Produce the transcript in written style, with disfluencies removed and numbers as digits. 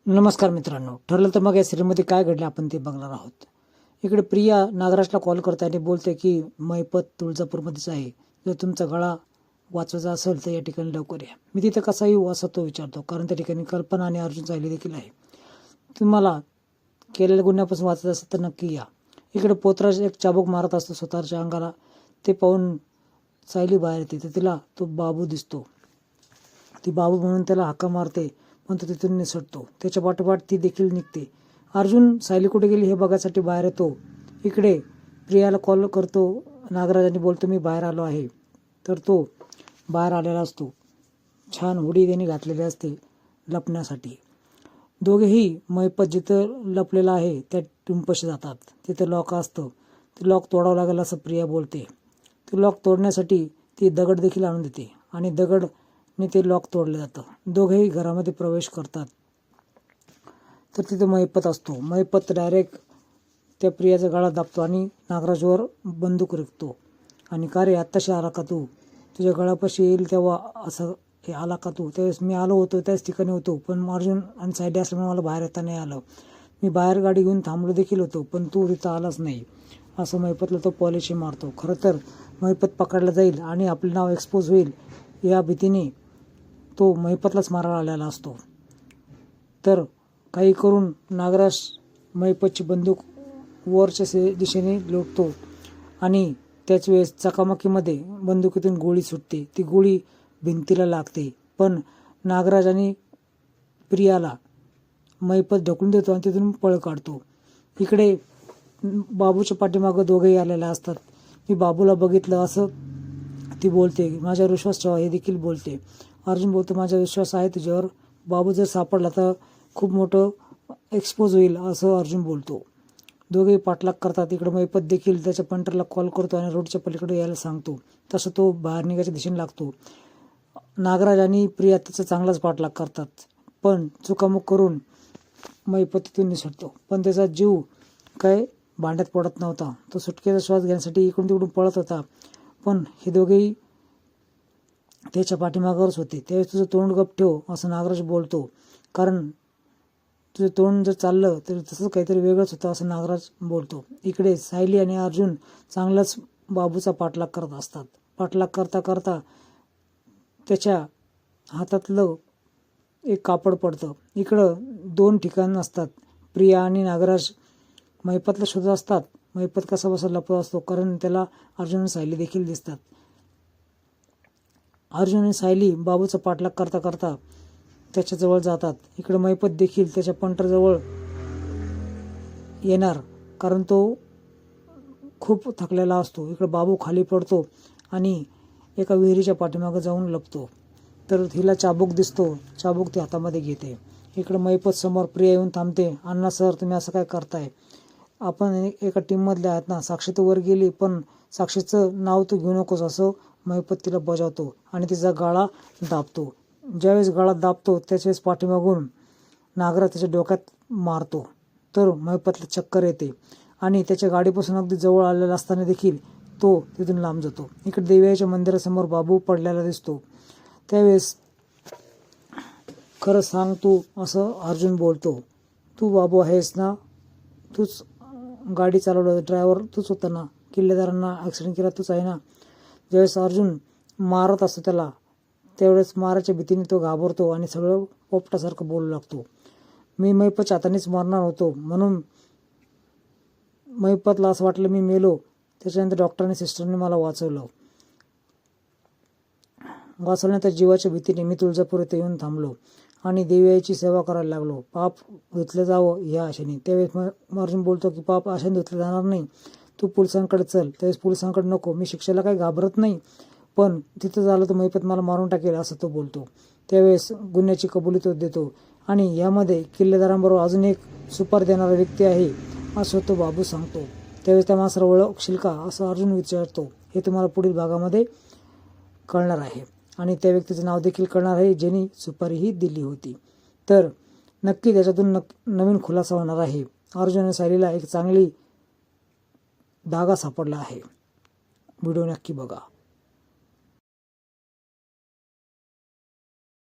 नमस्कार मित्रांनो, ठरलं तर मग या सिरीजमध्ये काय घडलं आपण ते बघणार आहोत. इकडे प्रिया नागराजला कॉल करते आणि बोलते की मैपत तुळजापूरमध्येच आहे, जर तुमचा गळा वाचवायचा असेल तर या ठिकाणी लवकर या. मी तिथे कसा येऊ असं तो विचारतो, कारण त्या ठिकाणी कल्पना आणि अर्जुन सायली देखील आहे. तुम्हाला केलेल्या गुन्ह्यापासून वाचायचं असेल तर नक्की या. इकडे पोतराज एक चाबूक मारत असतो स्वतःच्या अंगाला. ते पाहून सायली बाहेर येते, तर तिला तो बाबू दिसतो. ती बाबू म्हणून त्याला हाका मारते, पण तो तिथून निसटतो. त्याच्या पाठोपाठ ती देखील निघते. अर्जुन सायली कुठे गेली हे बघायसाठी बाहेर येतो. इकडे प्रियाला कॉल करतो नागराज आणि बोलतो मी बाहेर आलो आहे. तर तो बाहेर आलेला असतो. छान हुडी त्यांनी घातलेली असते लपण्यासाठी. दोघेही मैपत जिथं लपलेला आहे त्या टुंपशी जातात. तिथं लॉक असतं, ते लॉक तोडावं लागेल असं प्रिया बोलते. ते लॉक तोडण्यासाठी ती दगड देखील आणून देते आणि दगडने ते लॉक तोडलं जातं. दोघेही घरामध्ये प्रवेश करतात. तर तिथं मैपत असतो. मैपत डायरेक्ट त्या प्रियाचा गळा दाबतो आणि नागराजवर बंदूक रिकतो आणि का रे आत्ताशी आला का तू? तुझ्या गळापाशी येईल तेव्हा असं हे आला का तू? त्यावेळेस मी आलो होतो, त्याच ठिकाणी होतो, पण अर्जुन आणि सायली असल्यामुळे मला बाहेर येता नाही आलं. मी बाहेर गाडी घेऊन थांबलो देखील होतो, पण तू तिथं आलाच नाही. असं मैपतला तो पॉलिशी मारतो. खरं तर मैपत पकडला जाईल आणि आपलं नाव एक्सपोज होईल या भीतीने तो मैपतलाच मारायला आलेला असतो. तर काही करून नागराज मैपतची बंदूक वरच्या दिशेने लोटतो आणि त्याच वेळेस चकामकीमध्ये बंदुकीतून गोळी सुटते. ती गोळी भिंतीला लागते, पण नागराज आणि प्रियाला मैपत ढकलून देतो आणि तिथून पळ काढतो. इकडे बाबूच्या पाठीमागं दोघेही आलेले असतात. मी बाबूला बघितलं असं ती बोलते. माझ्यावर विश्वास ठेवा हे देखील बोलते. अर्जुन बोलतो माझा विश्वास आहे तुझ्यावर. बाबू जर सापडला तर खूप मोठं एक्सपोज होईल असं अर्जुन बोलतो. दोघेही पाठलाग करतात. इकडे मैपत देखील त्याच्या पंटरला कॉल करतो आणि रोडच्या पलीकडे यायला सांगतो. तसं तो बाहेर निघायच्या दिशेने लागतो. नागराज आणि प्रिया त्याचा चांगलाच पाठलाग करतात, पण चुकामुक करून मैपत तिथून निसटतो. पण त्याचा जीव काय भांड्यात पडत नव्हता. तो सुटकेचा श्वास घेण्यासाठी इकडून तिकडून पळत होता, पण हे दोघेही त्याच्या पाठीमागावरच होते. त्यावेळेस तुझं तोंड गप ठेव असं नागराज बोलतो, कारण तुझं तोंड जर चाललं तर तसंच काहीतरी वेगळंच होतं असं नागराज बोलतो. इकडे सायली आणि अर्जुन चांगलाच बाबूचा पाठलाग करत असतात. पाठलाग करता करता त्याच्या हातातलं एक कापड पडतं. इकडं दोन ठिकाण असतात. प्रिया आणि नागराज मैपतला शोधत असतात. मैपत कसा बसा लपत असतो, कारण त्याला अर्जुन आणि सायली देखील दिसतात. अर्जुन आणि सायली बाबूचा पाठलाग करता करता त्याच्याजवळ जातात. इकडे मैपत देखील त्याच्या पंटरजवळ येणार, कारण तो खूप थकलेला असतो. इकडे बाबू खाली पडतो आणि एका विहिरीच्या पाठीमागे जाऊन लपतो. तर हिला चाबूक दिसतो. चाबूक ती हातामध्ये घेते. इकडे मैपत समोर प्रिया येऊन थांबते. अण्णा सर तुम्ही असं काय करताय? आपण एका टीममधले आहात ना. साक्षी तर वर गेली, पण साक्षीचं नाव तू घेऊ नकोस असं मैपत तिला बजावतो आणि तिचा गळा दाबतो. ज्यावेळेस गळा दाबतो त्याच वेळेस पाठीमागून नागराज त्याच्या डोक्यात मारतो. तर मैपतला चक्कर येते आणि त्याच्या गाडीपासून अगदी जवळ आलेला असताना देखील तो तिथून लांब जातो. इकडे देवीच्या मंदिरासमोर बाबू पडलेला दिसतो. त्यावेळेस खरं सांग तू असं अर्जुन बोलतो. तू बाबू आहेस ना? तूच गाडी चालवलं, ड्रायव्हर तूच होता ना? किल्लेदारांना ॲक्सिडेंट केला तूच आहे ना? ज्यावेळेस अर्जुन मारत असतो त्याला, त्यावेळेस माराच्या भीतीने तो घाबरतो आणि सगळं पोपटासारखं बोलू लागतो. मी मैपतच्या हातानेच मारणार होतो, म्हणून मैपतला असं वाटलं मी मेलो. त्याच्यानंतर डॉक्टरांनी सिस्टरने मला वाचवण्याच्या जीवाच्या भीतीने मी तुळजापूर येथे येऊन थांबलो आणि देवीची सेवा करायला लागलो. पाप धुतलं जावं या आशेने. त्यावेळेस अर्जुन बोलतो की पाप आशेने धुतलं जाणार नाही, तू पोलिसांकडे चल. त्यावेळेस पोलिसांकडे नको, मी शिक्षेला काही घाबरत नाही, पण तिथं झालं तर मैपत मला मारून टाकेल असं तो बोलतो. त्यावेळेस गुन्ह्याची कबुली तो देतो आणि यामध्ये किल्लेदारांबरोबर अजून एक सुपार देणारा व्यक्ती आहे असं तो बाबू सांगतो. त्यावेळेस त्या माणसाला ओळखशील का असं अर्जुन विचारतो. हे तुम्हाला पुढील भागामध्ये कळणार आहे आणि त्या व्यक्तीचं नाव देखील कळणार आहे ज्यांनी सुपारीही दिली होती. तर नक्की त्याच्यातून नवीन खुलासा होणार आहे. अर्जुन आणि सायलीला एक चांगली धागा सापडला आहे. व्हिडिओ नक्की बघा.